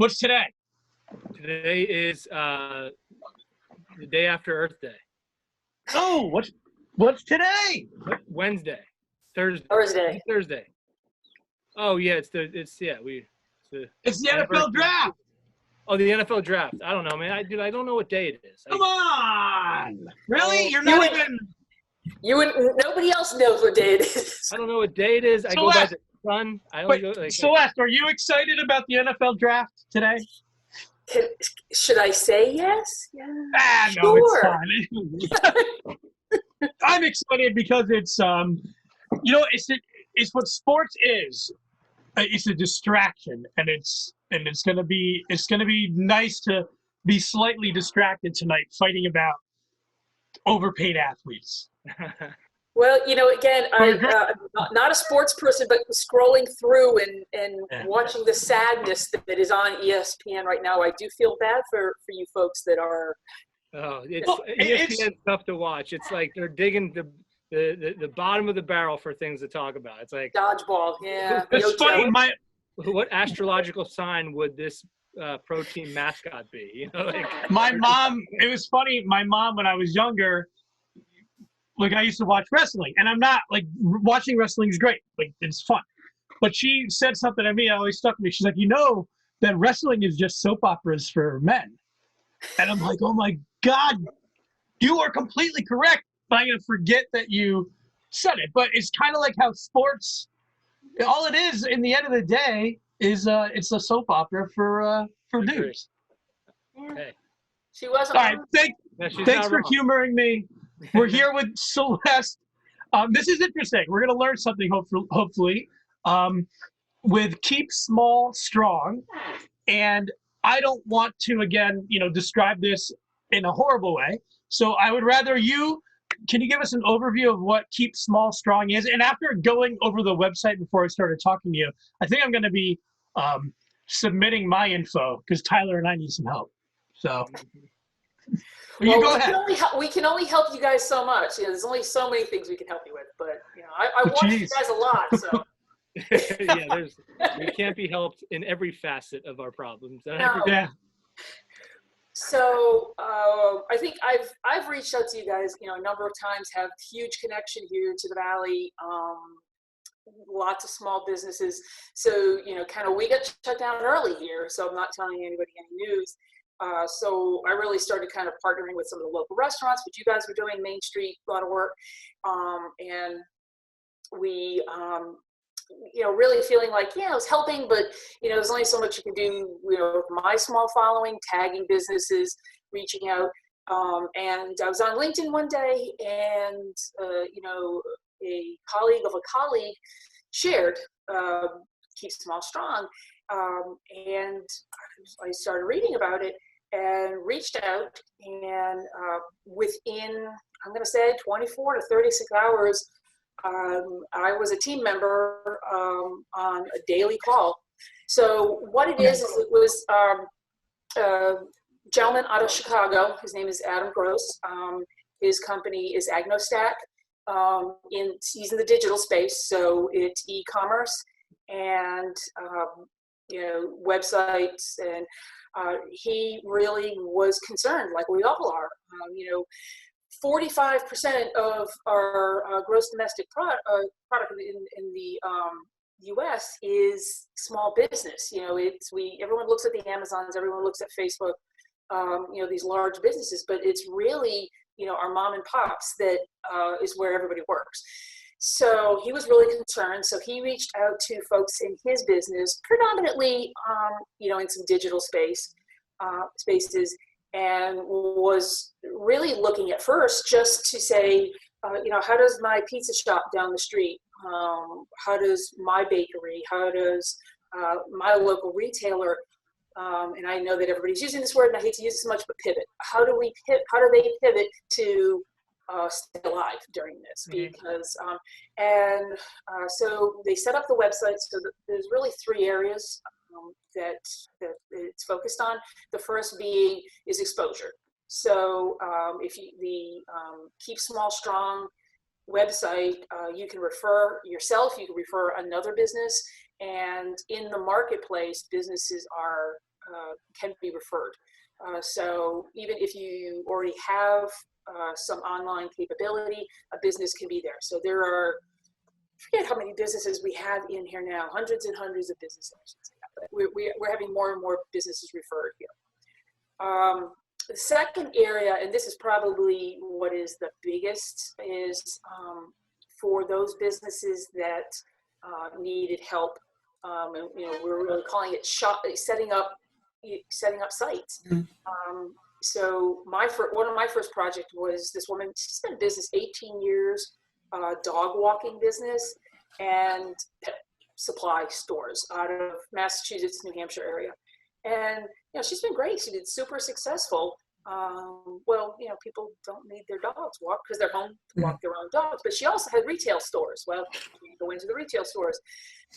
What's today? Today is the day after Earth Day. Oh, what's today? Wednesday. Thursday. Oh yeah, it's the NFL draft. Oh, the NFL draft. I don't know, man. I don't know what day it is. Come on, really? You're not even. You wouldn't. Nobody else knows what day it is. I don't know what day it is. I go by the sun. Celeste, are you excited about the NFL draft today? Should I say yes? Yeah. No, sure. It's fine. I'm excited because it's it's what sports is. It's a distraction, and it's gonna be nice to be slightly distracted tonight, fighting about overpaid athletes. Well, again, I'm not a sports person, but scrolling through and watching the sadness that is on ESPN right now, I do feel bad for you folks that are. Oh, ESPN's tough to watch. It's like they're digging the bottom of the barrel for things to talk about. It's like dodgeball. Yeah. It's funny. What astrological sign would this pro team mascot be? My mom. It was funny. My mom, when I was younger. I used to watch wrestling, and I'm not watching wrestling is great. It's fun. But she said something to me that always stuck with me. She's like, that wrestling is just soap operas for men. And I'm like, oh my God, you are completely correct. But I'm going to forget that you said it. But it's kind of like how sports, all it is in the end of the day is it's a soap opera for dudes. Hey. She wasn't. All right, thanks for humoring me. We're here with Celeste. This is interesting. We're going to learn something, hopefully, with Keep Small Strong. And I don't want to, again, describe this in a horrible way. So I would rather can you give us an overview of what Keep Small Strong is? And after going over the website before I started talking to you, I think I'm going to be submitting my info because Tyler and I need some help. So... Well, we can only help you guys so much. There's only so many things we can help you with. But I watch you guys a lot. So we can't be helped in every facet of our problems. No. Yeah. So I think I've reached out to you guys, a number of times. Have huge connection here to the Valley. Lots of small businesses. So kind of we got shut down early here. So I'm not telling anybody any news. So I really started kind of partnering with some of the local restaurants, which you guys were doing, Main Street, a lot of work. And we, really feeling like, I was helping, but, there's only so much you can do, with my small following, tagging businesses, reaching out. And I was on LinkedIn one day and, a colleague of a colleague shared Keep Small Strong. And I started reading about it and reached out, and within, I'm going to say 24 to 36 hours, I was a team member on a daily call. So what it is it was a gentleman out of Chicago. His name is Adam Gross. His company is Agnostat. He's in the digital space, so it's e-commerce and websites, and he really was concerned, like we all are. 45% of our gross domestic product in the U.S. is small business. Everyone looks at the Amazons, everyone looks at Facebook, these large businesses, but it's really our mom and pops that is where everybody works. So he was really concerned. So he reached out to folks in his business, predominantly, in some digital spaces, and was really looking at first just to say, how does my pizza shop down the street, how does my bakery, how does my local retailer, and I know that everybody's using this word and I hate to use it so much, but pivot. How do they pivot to stay alive during this? Because so they set up the website. So there's really three areas that it's focused on. The first being is exposure. So if the Keep Small Strong website, you can refer yourself, you can refer another business, and in the marketplace, businesses are can be referred. So even if you already have some online capability, a business can be there. So there are, I forget how many businesses we have in here now, hundreds and hundreds of businesses. But we're having more and more businesses referred here. The second area, and this is probably what is the biggest, is for those businesses that needed help. And, we're really calling it setting up sites. So one of my first project was this woman. She's been in business 18 years, dog walking business and pet supply stores out of Massachusetts, New Hampshire area. And, she's been great. She's been super successful. Well, people don't need their dogs walked because they're home to walk their own dogs. But she also had retail stores. Well, you go into the retail stores.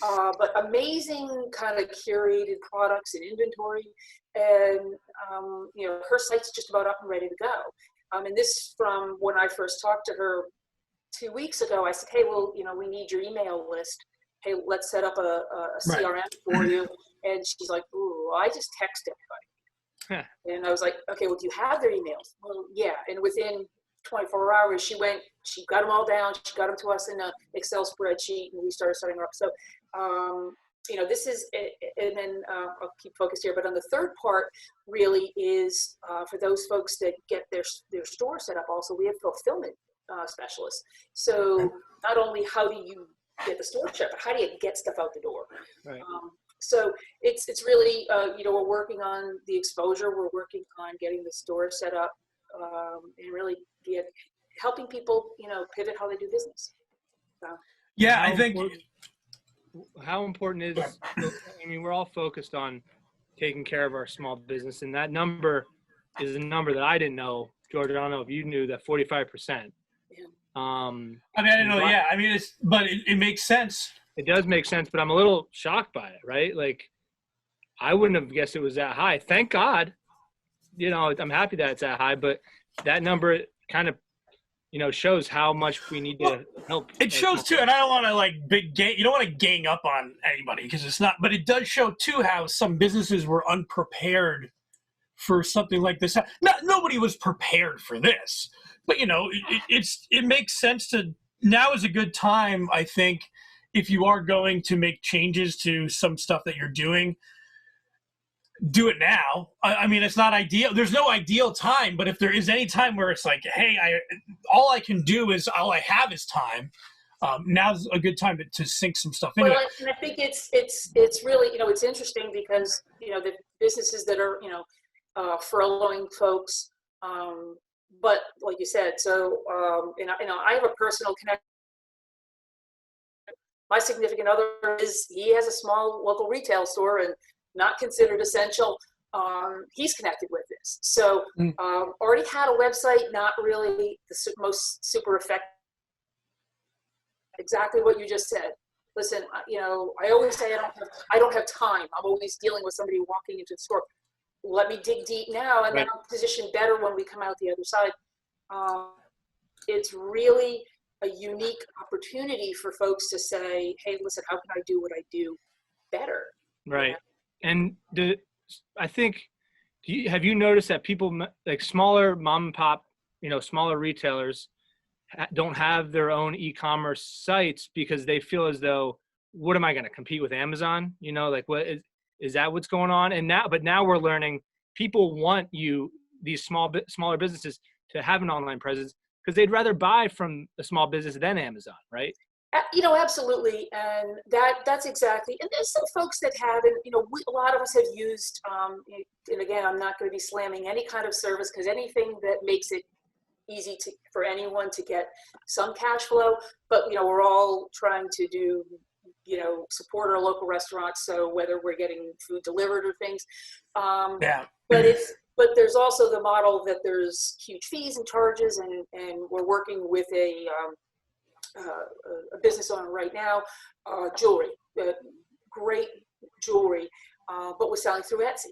But amazing kind of curated products and inventory. And, her site's just about up and ready to go. And this from when I first talked to her 2 weeks ago, I said, hey, well, we need your email list. Hey, let's set up a CRM for you. And she's like, ooh, I just text everybody. Huh. And I was like, okay, well, do you have their emails? Well, yeah. And within 24 hours, she got them all down. She got them to us in an Excel spreadsheet, and we started setting her up. So, this is, and then I'll keep focused here, but on the third part really is for those folks that get their store set up also, we have fulfillment specialists. So not only how do you get the store set, but how do you get stuff out the door? Right. So it's really, we're working on the exposure. We're working on getting the store set up and really helping people, pivot how they do business. So. Yeah, I think. How important is, we're all focused on taking care of our small business, and that number is a number that I didn't know. George, I don't know if you knew that 45%. Yeah. I didn't know. Yeah, it makes sense. It does make sense, but I'm a little shocked by it, right? Like, I wouldn't have guessed it was that high. Thank God. I'm happy that it's that high, but that number kind of, shows how much we need to help. It shows too, and I don't want to you don't want to gang up on anybody because it's not, but it does show too how some businesses were unprepared for something like this. Nobody was prepared for this, but it makes sense to, now is a good time, I think, if you are going to make changes to some stuff that you're doing, do it now. I mean, it's not ideal. There's no ideal time, but if there is any time where it's like, hey, all I can do is, all I have is time. Now's a good time to sink some stuff in. Well, and I think it's really, it's interesting because, the businesses that are, furloughing folks, but like you said, so, I have a personal connection. My significant other he has a small local retail store and not considered essential. He's connected with this. So already had a website, not really the most super effective. Exactly what you just said. Listen, I always say I don't have time. I'm always dealing with somebody walking into the store. Let me dig deep now, and then I'll position better when we come out the other side. It's really a unique opportunity for folks to say, hey, listen, how can I do what I do better? Right. And I think, have you noticed that people like smaller mom and pop, smaller retailers don't have their own e-commerce sites because they feel as though, what am I going to compete with Amazon? What is that what's going on? And now we're learning people want these smaller businesses to have an online presence because they'd rather buy from a small business than Amazon, right? Absolutely, and that's exactly. And there's some folks that have, and a lot of us have used. And again, I'm not going to be slamming any kind of service because anything that makes it easy for anyone to get some cash flow. But we're all trying to do, support our local restaurants. So whether we're getting food delivered or things, But there's also the model that there's huge fees and charges, and we're working with a business owner right now, jewelry, great jewelry, but we're selling through Etsy.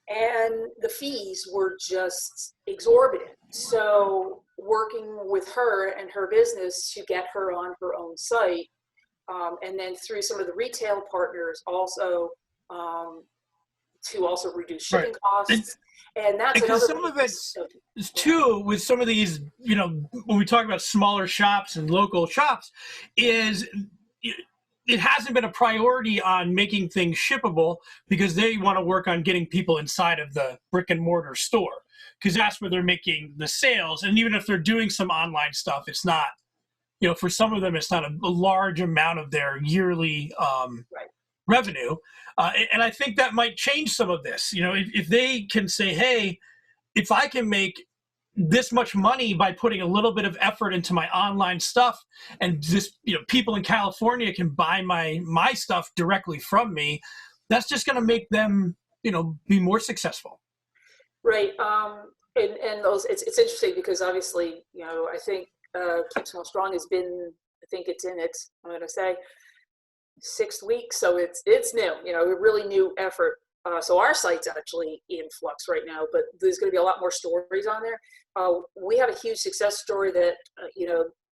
And the fees were just exorbitant. So working with her and her business to get her on her own site, and then through some of the retail partners also to also reduce shipping costs. And that's because some of it's too with some of these, when we talk about smaller shops and local shops, is it hasn't been a priority on making things shippable because they want to work on getting people inside of the brick and mortar store because that's where they're making the sales. And even if they're doing some online stuff, it's not, for some of them, it's not a large amount of their yearly revenue. And I think that might change some of this. If they can say, hey, if I can make this much money by putting a little bit of effort into my online stuff, and just people in California can buy my stuff directly from me, that's just going to make them be more successful. Right. And those it's interesting because obviously I think Keep Small Strong has been, I think it's in its, I'm going to say 6th week, so it's new, a really new effort. So our site's actually in flux right now, but there's going to be a lot more stories on there. We have a huge success story that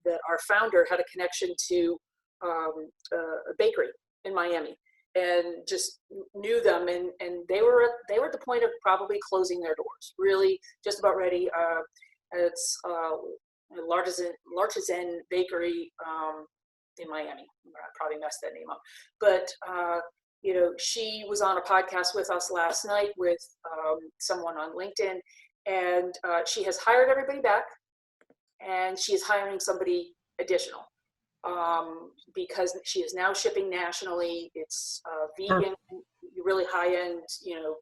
that our founder had a connection to a bakery in Miami, and just knew them, and they were at the point of probably closing their doors, really just about ready. It's Lartisan Bakery in Miami. I probably messed that name up, but she was on a podcast with us last night with someone on LinkedIn, and she has hired everybody back, and she is hiring somebody additional because she is now shipping nationally. It's vegan, really high-end,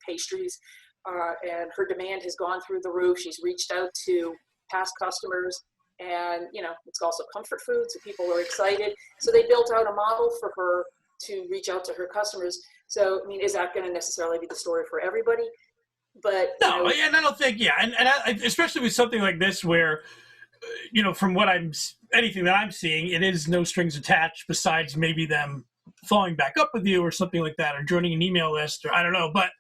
pastries, and her demand has gone through the roof. She's reached out to past customers, and it's also comfort food, so people are excited. So they built out a model for her to reach out to her customers. So, I mean, is that going to necessarily be the story for everybody? But no, and I don't think, and I, especially with something like this where, from what anything that I'm seeing, it is no strings attached besides maybe them following back up with you or something like that, or joining an email list, or I don't know, but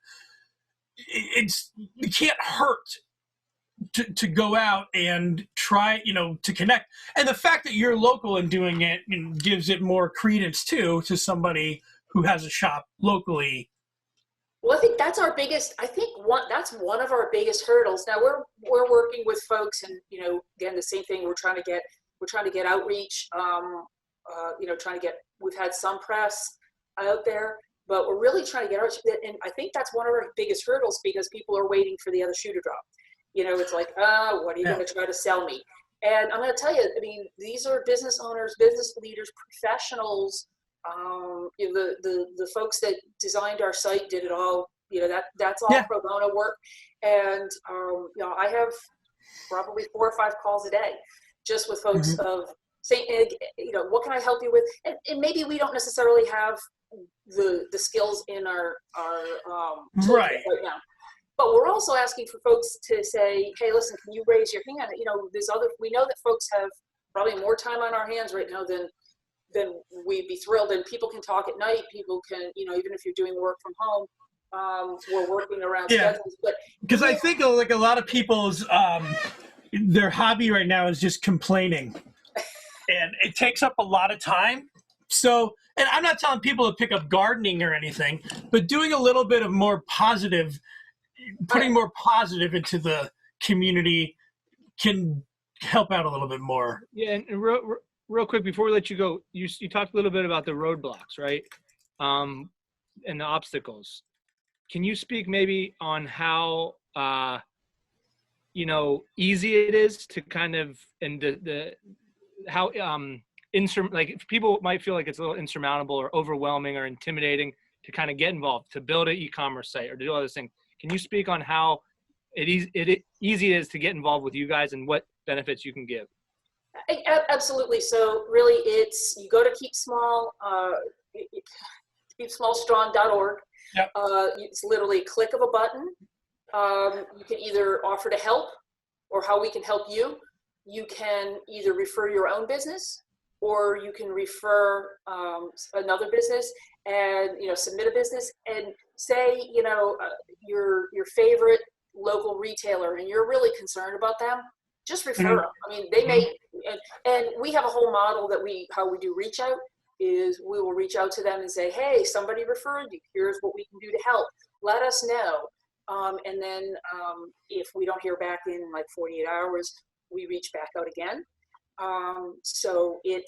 it can't hurt to go out and try, to connect. And the fact that you're local and doing it gives it more credence too, to somebody who has a shop locally. Well, I think that's our biggest, that's one of our biggest hurdles. Now we're working with folks, and, again, the same thing, we're trying to get outreach, we've had some press out there, but we're really trying to get outreach. And I think that's one of our biggest hurdles because people are waiting for the other shoe to drop. It's like, what are you going to try to sell me? And I'm going to tell you, I mean, these are business owners, business leaders, professionals. The folks that designed our site did it all. That's all pro bono work. And I have probably 4 or 5 calls a day, just with folks of saying, what can I help you with? And maybe we don't necessarily have the skills in our right now. But we're also asking for folks to say, hey, listen, can you raise your hand? We know that folks have probably more time on our hands right now than we'd be thrilled. And people can talk at night. People can, even if you're doing work from home, we're working around schedules. But because I think like a lot of people's, their hobby right now is just complaining. And it takes up a lot of time. So, and I'm not telling people to pick up gardening or anything, but doing a little bit of more positive, putting more positive into the community can help out a little bit more. Yeah, and real quick before we let you go, you talked a little bit about the roadblocks, right? And the obstacles. Can you speak maybe on how easy it is to kind of, and how like people might feel like it's a little insurmountable or overwhelming or intimidating to kind of get involved, to build an e-commerce site or to do all this thing. Can you speak on how easy it is to get involved with you guys and what benefits you can give? Absolutely. So really you go to Keep Small, keepsmallstrong.org. Yep. It's literally a click of a button. You can either offer to help or how we can help you. You can either refer your own business or you can refer another business and, submit a business and say, your favorite local retailer and you're really concerned about them, just refer them. I mean, they may, and we have a whole model that how we do reach out is we will reach out to them and say, hey, somebody referred you, here's what we can do to help. let us know. And then if we don't hear back in like 48 hours, we reach back out again. So and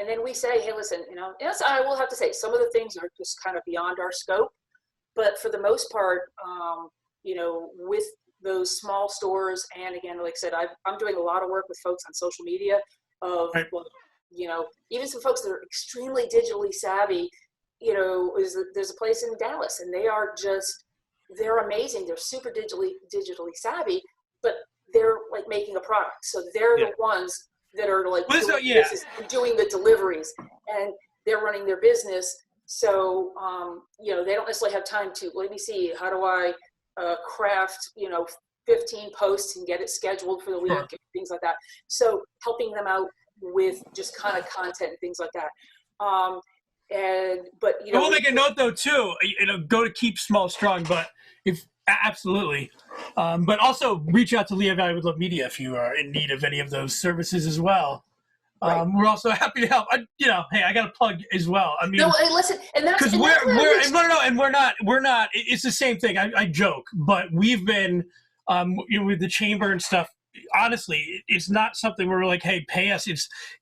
then we say, hey, listen, yes, I will have to say some of the things are just kind of beyond our scope, but for the most part, with those small stores, and again, like I said, I'm doing a lot of work with folks on social media of, right. Even some folks that are extremely digitally savvy. There's a place in Dallas, and they're amazing. They're super digitally savvy, but they're like making a product. So they're the ones that are like doing the deliveries, and they're running their business. So, they don't necessarily have time to, let me see, how do I craft, 15 posts and get it scheduled for the week and things like that. So helping them out with just kind of content and things like that. We'll make a note though too, go to Keep Small Strong, but absolutely. But also reach out to Leah Valley with Love Media if you are in need of any of those services as well. Right. We're also happy to help. Hey, I got to plug as well. I mean, no, hey, listen, and that's because we're not. It's the same thing. I joke, but we've been, with the chamber and stuff. Honestly, it's not something where we're like, hey, pay us.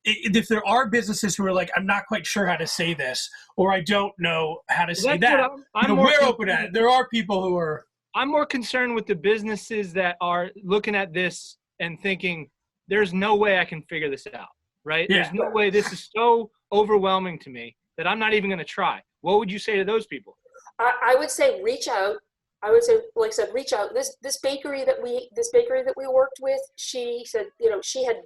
If there are businesses who are like, I'm not quite sure how to say this, or I don't know how to say that, we're open at it. There are people who are. I'm more concerned with the businesses that are looking at this and thinking, there's no way I can figure this out. Right? Yeah. There's no way. This is so overwhelming to me that I'm not even going to try. What would you say to those people? I would say reach out. I would say, like I said, reach out. This bakery that we worked with, she said, she had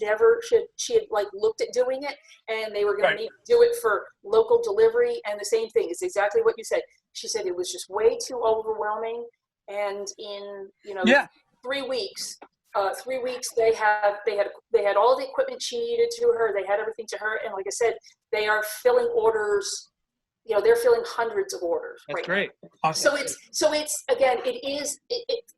like looked at doing it, and they were going to do it for local delivery. And the same thing, it's exactly what you said. She said it was just way too overwhelming. And in 3 weeks. 3 weeks they had all the equipment she needed to her. They had everything to her, and like I said, they are filling orders. They're filling hundreds of orders. That's great. Awesome. So it's again,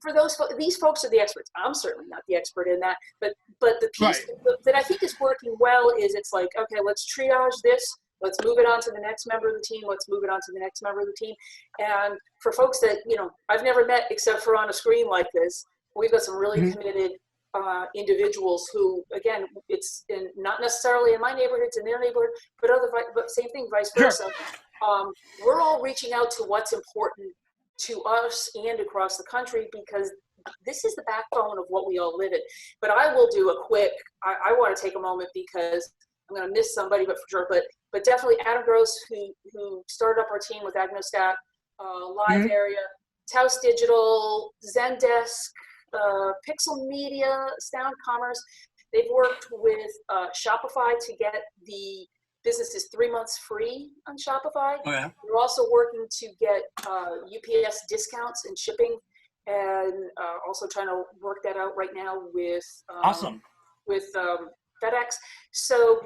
for these folks are the experts. I'm certainly not the expert in that, but the piece that I think is working well is it's like, okay, let's triage this. Let's move it on to the next member of the team. Let's move it on to the next member of the team. And for folks that I've never met except for on a screen like this. We've got some really committed individuals who, again, it's not necessarily in my neighborhood, it's in their neighborhood, but same thing, vice versa. Sure. We're all reaching out to what's important to us and across the country, because this is the backbone of what we all live in. But I will do a quick, I want to take a moment because I'm going to miss somebody, but for sure, but definitely Adam Gross, who started up our team with Agnostat, Live Area, Taos Digital, Zendesk, Pixel Media, Sound Commerce. They've worked with Shopify to get the businesses 3 months free on Shopify. Oh, yeah. We're also working to get UPS discounts and shipping, and also trying to work that out right now with FedEx. So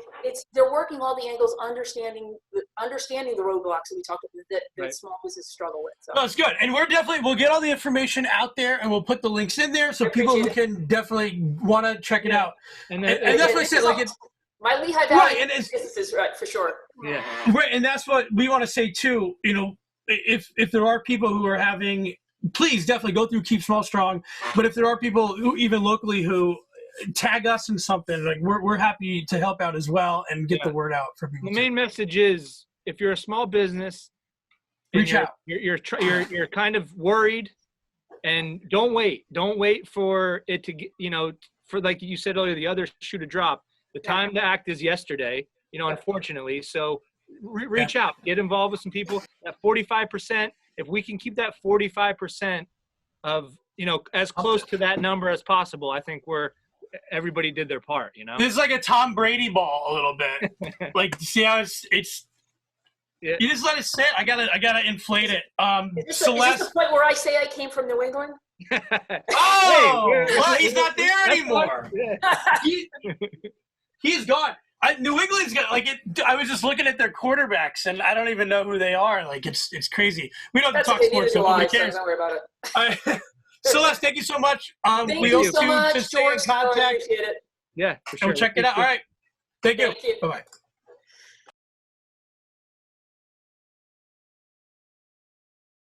they're working all the angles, understanding the roadblocks that we talked about that small businesses struggle with. So. No, it's good. And we'll get all the information out there, and we'll put the links in there so people who can definitely want to check it out. And that's what I said. Like it's my Lehigh Valley businesses, right, for sure. Yeah. Right, and that's what we want to say too. If there are people who are having, please definitely go through Keep Small Strong. But if there are people who even locally who tag us in something, like we're happy to help out as well and get the word out for people. The main message is, if you're a small business, reach out. You're kind of worried, and don't wait for it to get, for like you said earlier, the other shoe to drop. The time to act is yesterday, unfortunately. So reach out, get involved with some people. That 45%, if we can keep that 45% of, as close to that number as possible, I think everybody did their part, This is like a Tom Brady ball a little bit. Like, see how it's you just let it sit. I gotta inflate it. Celeste, is this the point where I say I came from New England? Well, he's not there anymore. He's gone. New England's got I was just looking at their quarterbacks, and I don't even know who they are. Like it's crazy. We don't have to talk sports, so nobody cares. Don't worry about it. Celeste, thank you so much. Thank you so much, to stay in contact. Appreciate it. Yeah, for sure. We'll check it out. All right. Thank you. Bye-bye.